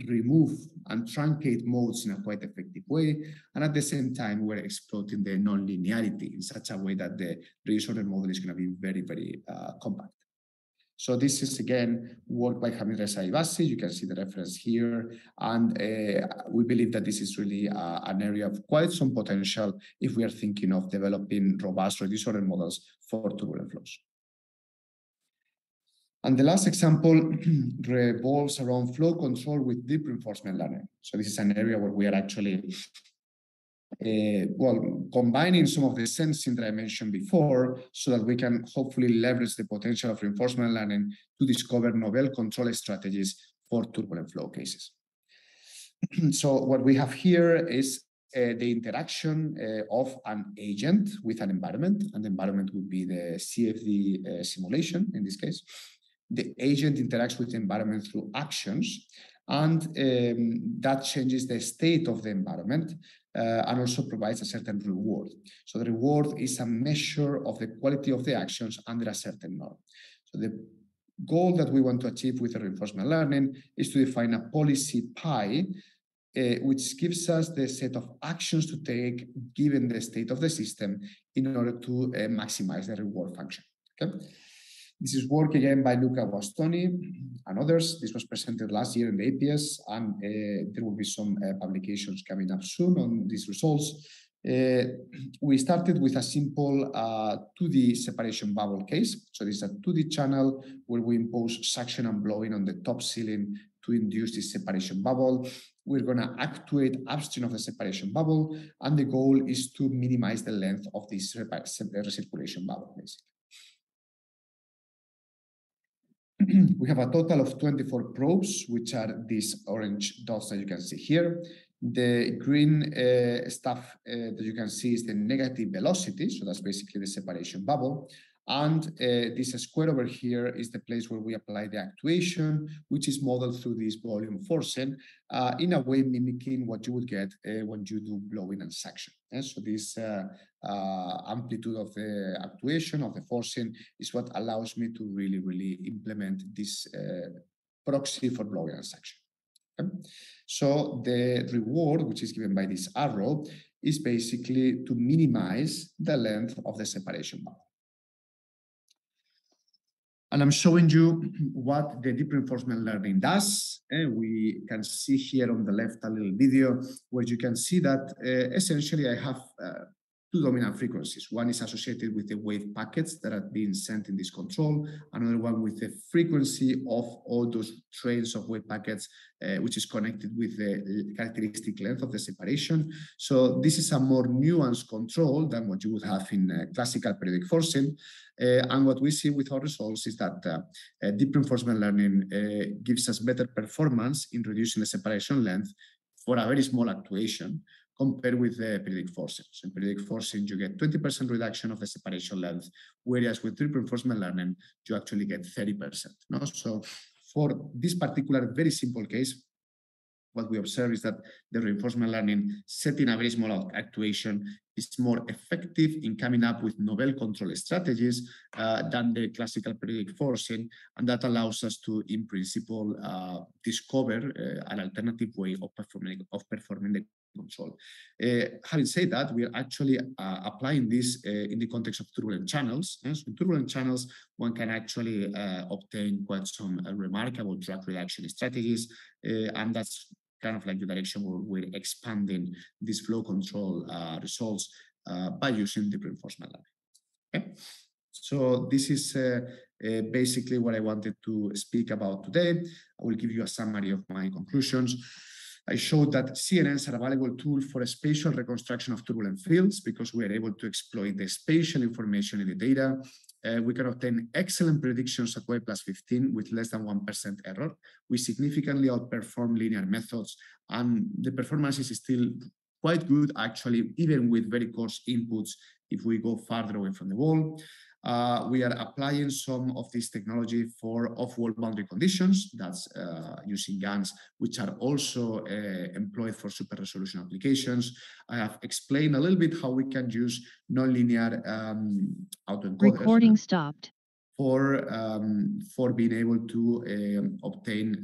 remove and truncate modes in a quite effective way. And at the same time, we're exploiting the non-linearity in such a way that the reorder model is going to be very, very compact. So this is, again, work by Vinessa. You can see the reference here. And we believe that this is really an area of quite some potential if we are thinking of developing robust reduced-order models for turbulent flows. And the last example revolves around flow control with deep reinforcement learning. So this is an area where we are actually combining some of the sensing that I mentioned before so that we can hopefully leverage the potential of reinforcement learning to discover novel control strategies for turbulent flow cases. So what we have here is the interaction of an agent with an environment, and the environment would be the CFD simulation in this case. The agent interacts with the environment through actions, and that changes the state of the environment and also provides a certain reward. So the reward is a measure of the quality of the actions under a certain norm. So the goal that we want to achieve with the reinforcement learning is to define a policy pi which gives us the set of actions to take given the state of the system in order to maximize the reward function. Okay? This is work again by Luca Guastoni and others. This was presented last year in the APS, and there will be some publications coming up soon on these results. We started with a simple 2D separation bubble case. So this is a 2D channel where we impose suction and blowing on the top ceiling to induce this separation bubble. We're going to actuate upstream of the separation bubble, and the goal is to minimize the length of this recirculation bubble, basically. We have a total of 24 probes, which are these orange dots that you can see here. The green stuff that you can see is the negative velocity, so that's basically the separation bubble. And this square over here is the place where we apply the actuation, which is modeled through this volume forcing, in a way mimicking what you would get when you do blowing and suction. So this amplitude of the actuation, of the forcing, is what allows me to really implement this proxy for blowing and suction. Okay? So the reward, which is given by this arrow, is basically to minimize the length of the separation bubble. And I'm showing you what the deep reinforcement learning does. We can see here on the left a little video where you can see that essentially I have two dominant frequencies. One is associated with the wave packets that are being sent in this control, another one with the frequency of all those trains of wave packets, which is connected with the characteristic length of the separation. So this is a more nuanced control than what you would have in classical periodic forcing. And what we see with our results is that deep reinforcement learning gives us better performance in reducing the separation length for a very small actuation compared with the periodic forcing. So in periodic forcing, you get 20% reduction of the separation length, whereas with deep reinforcement learning, you actually get 30%. No? So for this particular very simple case, what we observe is that the reinforcement learning setting a very small actuation is more effective in coming up with novel control strategies than the classical periodic forcing, and that allows us to, in principle, discover an alternative way of performing the control. Having said that, we are actually applying this in the context of turbulent channels. So in turbulent channels, one can actually obtain quite some remarkable drag reduction strategies, and that's kind of like the direction where we're expanding these flow control results by using deep reinforcement learning. Okay? So this is basically what I wanted to speak about today. I will give you a summary of my conclusions. I showed that CNNs are a valuable tool for a spatial reconstruction of turbulent fields because we are able to exploit the spatial information in the data. We can obtain excellent predictions at y plus 15 with less than 1% error. We significantly outperform linear methods, and the performance is still quite good, actually, even with very coarse inputs if we go farther away from the wall. We are applying some of this technology for off-wall boundary conditions. That's using GANs, which are also employed for super resolution applications. I have explained a little bit how we can use nonlinear autoencoders. Recording stopped. For being able to obtain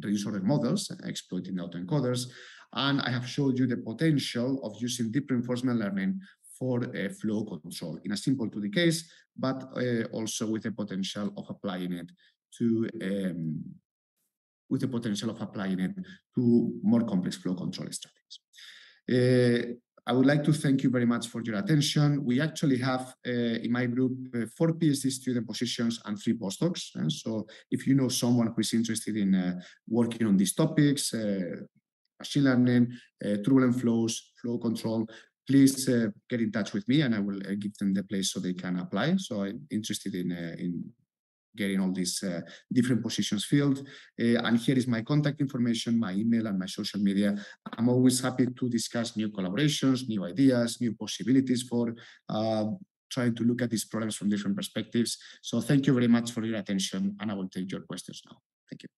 reduced order models, exploiting the autoencoders. And I have showed you the potential of using deep reinforcement learning for flow control in a simple 2D case, but also with the potential of applying it to more complex flow control strategies. I would like to thank you very much for your attention. We actually have in my group 4 PhD student positions and 3 postdocs. So if you know someone who is interested in working on these topics, machine learning, turbulent flows, flow control, please get in touch with me and I will give them the place so they can apply. So I'm interested in getting all these different positions filled. And here is my contact information, my email and my social media. I'm always happy to discuss new collaborations, new ideas, new possibilities for trying to look at these problems from different perspectives. So thank you very much for your attention and I will take your questions now. Thank you.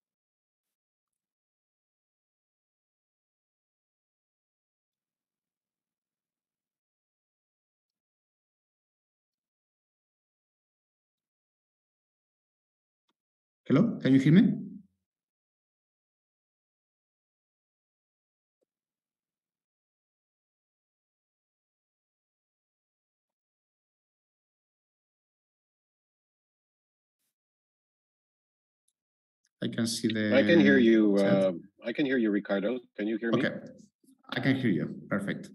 Hello, can you hear me? I can see the. I can hear you. I can hear you, Ricardo. Can you hear me? Okay, I can hear you. Perfect.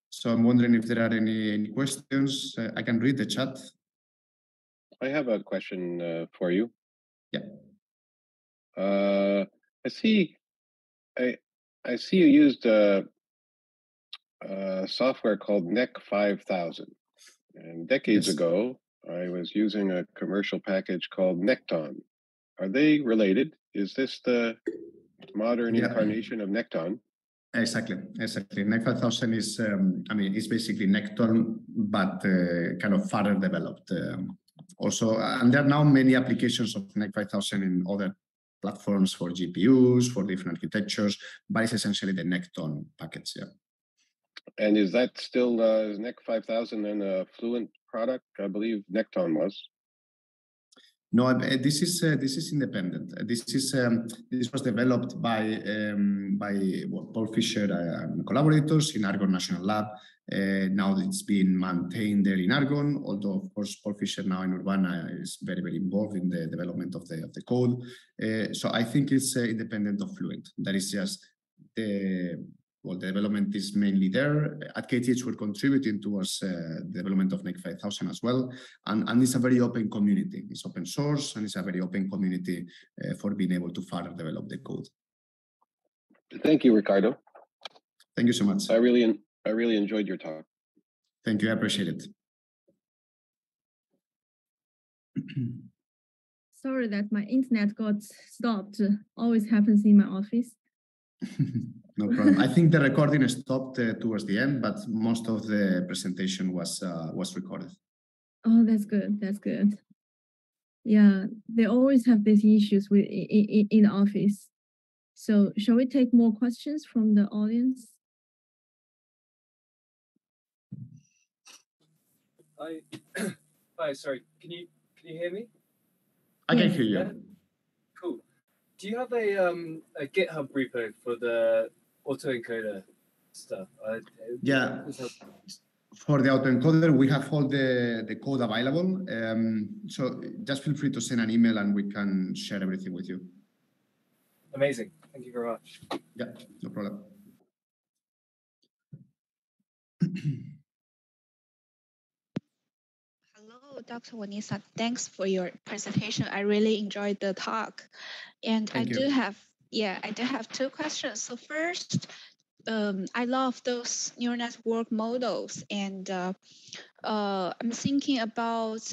So I'm wondering if there are any questions. I can read the chat. I have a question for you. Yeah. I see you used a software called NEC 5000, and decades ago I was using a commercial package called Necton. Are they related? Is this the modern incarnation of Necton? Exactly. NEC 5000 is, it's basically Necton, but kind of further developed. Also, and there are now many applications of NEC 5000 in other platforms for GPUs, for different architectures, but it's essentially the Necton package, yeah. And is that still, is NEC 5000 then a Fluent product? I believe Necton was. No, this is independent. This was developed by Paul Fisher and collaborators in Argonne National Lab. Now it's been maintained there in Argonne, although of course Paul Fisher now in Urbana is very, very involved in the development of the code. So I think it's independent of Fluent. That is just the development is mainly there. At KTH, we're contributing towards the development of NEC 5000 as well. And it's a very open community. It's open source and it's a very open community for being able to further develop the code. Thank you, Ricardo. Thank you so much. I really enjoyed your talk. Thank you. I appreciate it. Sorry that my internet got stopped. Always happens in my office. No problem. I think the recording stopped towards the end, but most of the presentation was recorded. Oh, that's good. That's good. Yeah, they always have these issues with in the office. So shall we take more questions from the audience? Hi, sorry. Can you hear me? I can hear you. Yeah? Cool. Do you have a GitHub repo for the autoencoder stuff? Yeah. For the autoencoder, we have all the code available. So just feel free to send an email and we can share everything with you. Amazing. Thank you very much. Yeah, no problem. Hello. Hello, Dr. Vinessa. Thanks for your presentation. I really enjoyed the talk. And I do have two questions. So first, I love those neural network models, and I'm thinking about,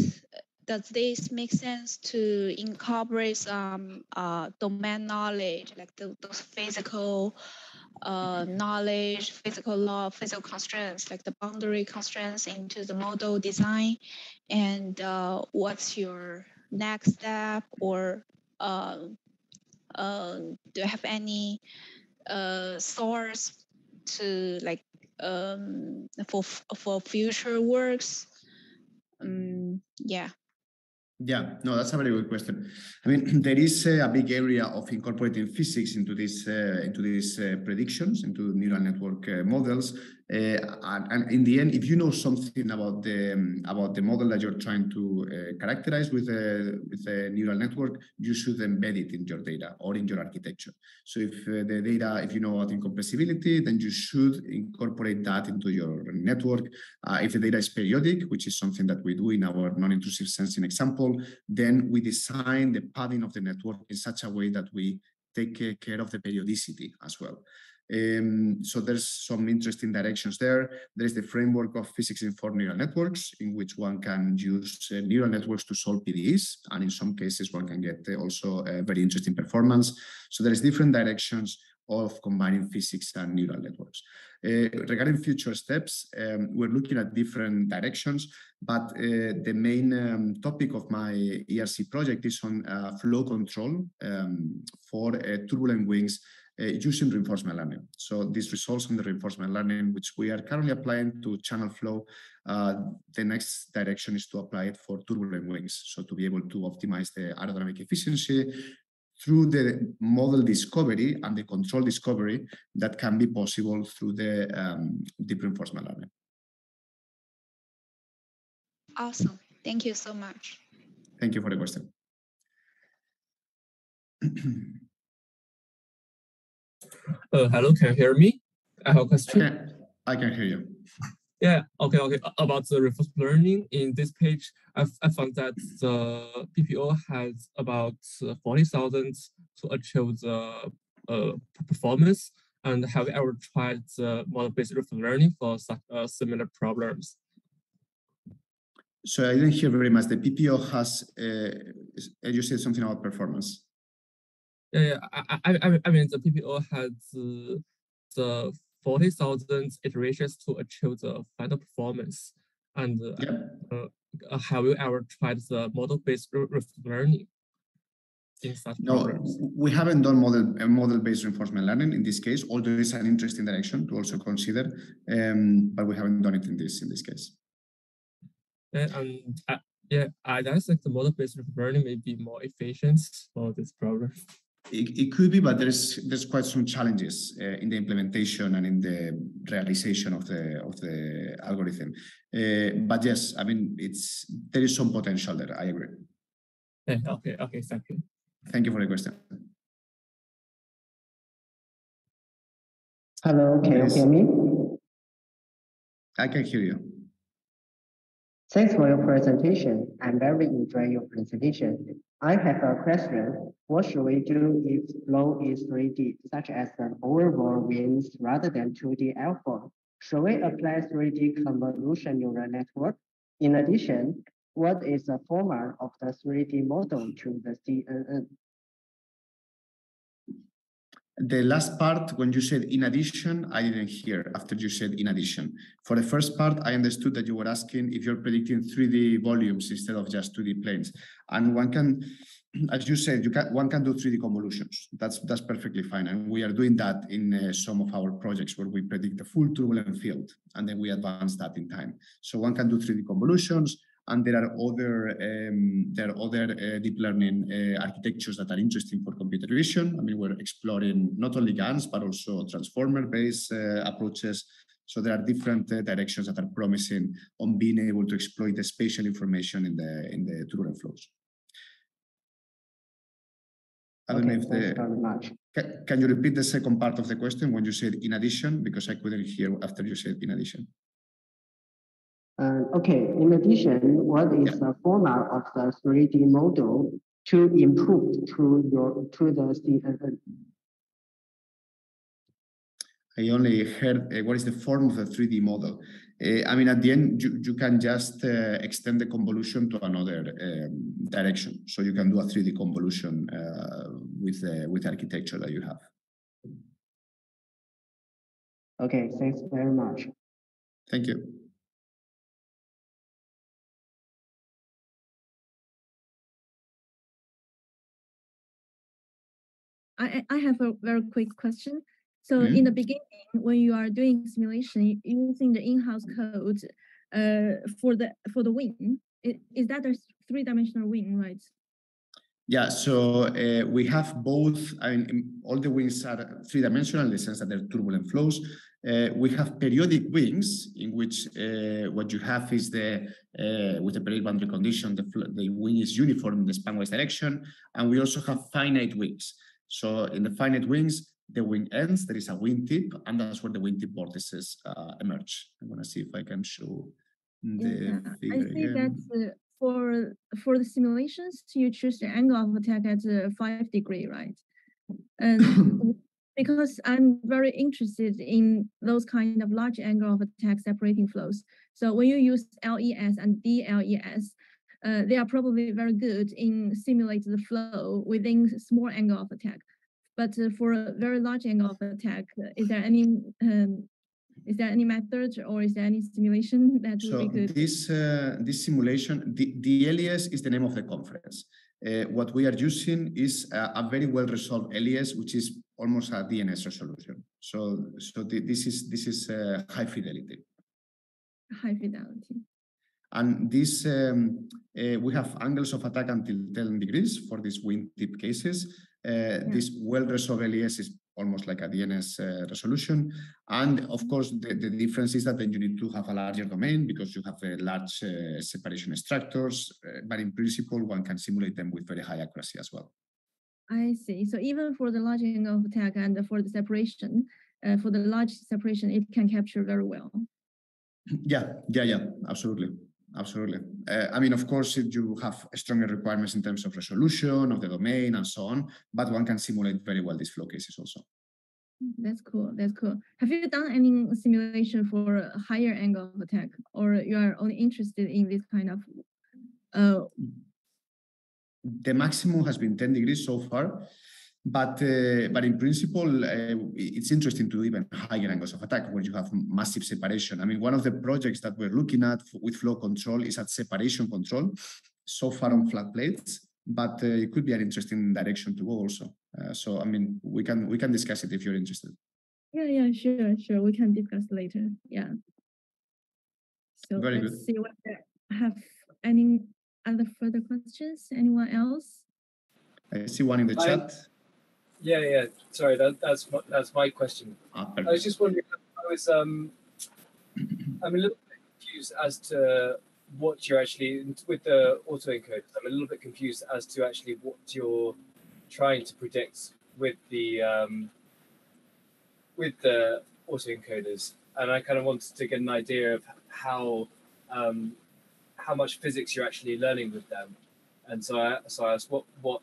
does this make sense to incorporate some domain knowledge, like those physical knowledge, physical law, physical constraints, like the boundary constraints into the model design? And what's your next step, or do you have any source to like for future works? Yeah. Yeah, no, that's a very good question. I mean, there is a big area of incorporating physics into these predictions, into neural network models. And in the end, if you know something about the model that you're trying to characterize with a neural network, you should embed it in your data or in your architecture. So if the data, if you know about incompressibility, then you should incorporate that into your network. If the data is periodic, which is something that we do in our non-intrusive sensing example, then we design the padding of the network in such a way that we take care of the periodicity as well. So there's some interesting directions there. There's the framework of physics-informed neural networks, in which one can use neural networks to solve PDEs, and in some cases one can get also very interesting performance. So there's different directions of combining physics and neural networks. Regarding future steps, we're looking at different directions, but the main topic of my ERC project is on flow control for turbulent wings using reinforcement learning. So this results in the reinforcement learning, which we are currently applying to channel flow. The next direction is to apply it for turbulent wings, so to be able to optimize the aerodynamic efficiency through the model discovery and the control discovery that can be possible through the deep reinforcement learning. Awesome. Thank you so much. Thank you for the question. Hello, can you hear me? I have a question. I can hear you. Yeah, okay. About the reinforcement learning, in this page, I found that the PPO has about 40,000 to achieve the performance. And have you ever tried the model-based reinforcement learning for such similar problems? So I didn't hear very much. The PPO has, you said something about performance. Yeah, I mean the PPO has the 40,000 iterations to achieve the final performance. And have you ever tried the model-based reinforcement learning in such problems? No, we haven't done model-based reinforcement learning in this case, although it's an interesting direction to also consider, but we haven't done it in this case. I think the model-based reinforcement learning may be more efficient for this problem. It could be, but there's quite some challenges in the implementation and in the realization of the algorithm. But yes, I mean there is some potential there. I agree. Okay, thank you. Thank you for the question. Hello, can you hear me? I can hear you. Thanks for your presentation. I'm very enjoying your presentation. I have a question. What should we do if flow is 3D, such as an overall wings rather than 2D alpha? Should we apply 3D convolution neural network? In addition, what is the format of the 3D model to the CNN? The last part, when you said in addition, I didn't hear after you said in addition. For the first part, I understood that you were asking if you're predicting 3D volumes instead of just 2D planes. And one can, as you said, one can do 3D convolutions. That's perfectly fine. And we are doing that in some of our projects where we predict the full turbulent field, and then we advance that in time. So one can do 3D convolutions. And there are other deep learning architectures that are interesting for computer vision. I mean, we're exploring not only GANs, but also transformer-based approaches. So there are different directions that are promising on being able to exploit the spatial information in the turbulent flows. I don't know if thanks very much. Can you repeat the second part of the question when you said in addition? Because I couldn't hear after you said in addition. Okay, in addition, what is the format of the 3D model to improve to the CNN? I only heard what is the form of the 3D model. I mean, at the end, you can just extend the convolution to another direction. So you can do a 3D convolution with the architecture that you have. Okay, thanks very much. Thank you. I have a very quick question. So in the beginning, when you are doing simulation using the in-house code for the wing, is that a three-dimensional wing, right? Yeah, so we have both. I mean, all the wings are three-dimensional in the sense that they're turbulent flows. We have periodic wings in which what you have is with the periodic boundary condition, the wing is uniform in the span-wise direction, and we also have finite wings. So in the finite wings, the wing ends, there is a wingtip, and that's where the wingtip vortices emerge. I'm going to see if I can show the figure I see again. that for the simulations, you choose the angle of attack at 5 degrees, right? And because I'm very interested in those kind of large angle of attack separating flows. So when you use LES and DLES, they are probably very good in simulate the flow within small angle of attack. But for a very large angle of attack, is there any method or is there any simulation that would be good? This simulation, the LES is the name of the conference. What we are using is a very well-resolved LES, which is almost a DNS resolution. So this is high fidelity. High fidelity. And this, we have angles of attack until 10 degrees for these wingtip cases. This well-resolved LES is almost like a DNS resolution. And of course, the difference is that then you need to have a larger domain because you have large separation structures. But in principle, one can simulate them with very high accuracy as well. I see. So even for the large angle of attack and for the separation, for the large separation, it can capture very well. Yeah, absolutely. Absolutely. I mean, of course, you have stronger requirements in terms of resolution of the domain and so on, but one can simulate very well these flow cases also. That's cool. That's cool. Have you done any simulation for a higher angle of attack, or you are only interested in this kind of? The maximum has been 10 degrees so far. But in principle, it's interesting to do even higher angles of attack where you have massive separation. I mean, one of the projects that we're looking at with flow control is at separation control, so far on flat plates, but it could be an interesting direction to go also. So, I mean, we can discuss it if you're interested. Yeah, sure. We can discuss later. Yeah. So let's see whether I have any other further questions. Anyone else? I see one in the chat. Yeah. Sorry, that's my question. I was just wondering. I'm a little bit confused as to what you're actually with the autoencoders. I'm a little bit confused as to actually what you're trying to predict with the autoencoders, and I kind of wanted to get an idea of how much physics you're actually learning with them. And so I asked, what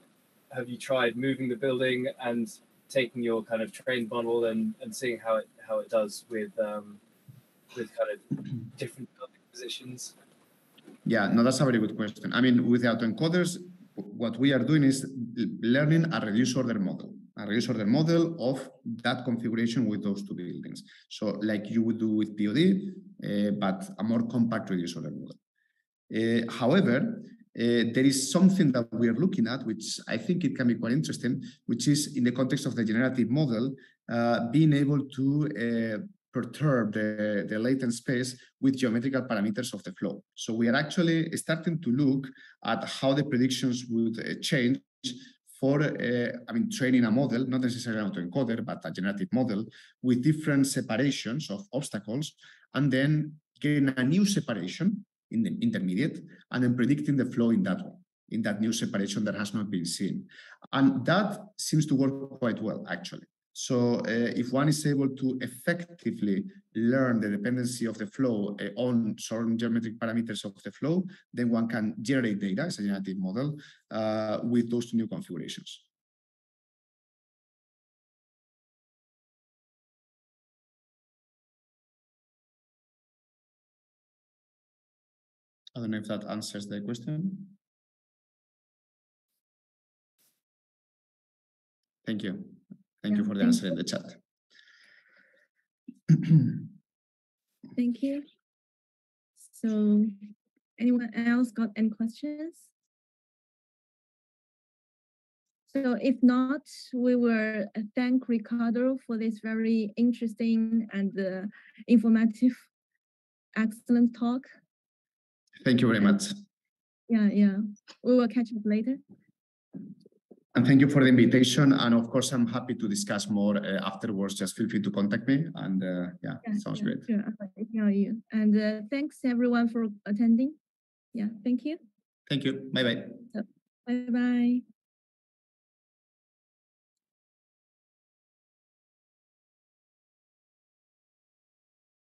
have you tried moving the building and taking your kind of trained model and seeing how it does with kind of different building positions? Yeah, no, that's a very good question. I mean, with the autoencoders, what we are doing is learning a reduced order model of that configuration with those two buildings. So like you would do with POD, but a more compact reduced order model. However, there is something that we are looking at, which I think it can be quite interesting, which is in the context of the generative model, being able to perturb the latent space with geometrical parameters of the flow. So we are actually starting to look at how the predictions would change for, training a model, not necessarily an autoencoder, but a generative model with different separations of obstacles, and then getting a new separation in the intermediate, and then predicting the flow in that one, in that new separation that has not been seen. And that seems to work quite well, actually. So if one is able to effectively learn the dependency of the flow on certain geometric parameters of the flow, then one can generate data as a generative model with those two new configurations. I don't know if that answers the question. Thank you. Thank you for the answer in the chat. Thank you. So anyone else got any questions? So if not, we will thank Ricardo for this very interesting and informative, excellent talk. Thank you very much. Yeah. We will catch up later. And thank you for the invitation. And of course, I'm happy to discuss more afterwards. Just feel free to contact me. And sounds great. Sure, I'll email you. And thanks everyone for attending. Yeah, thank you. Thank you. Bye-bye. Bye-bye.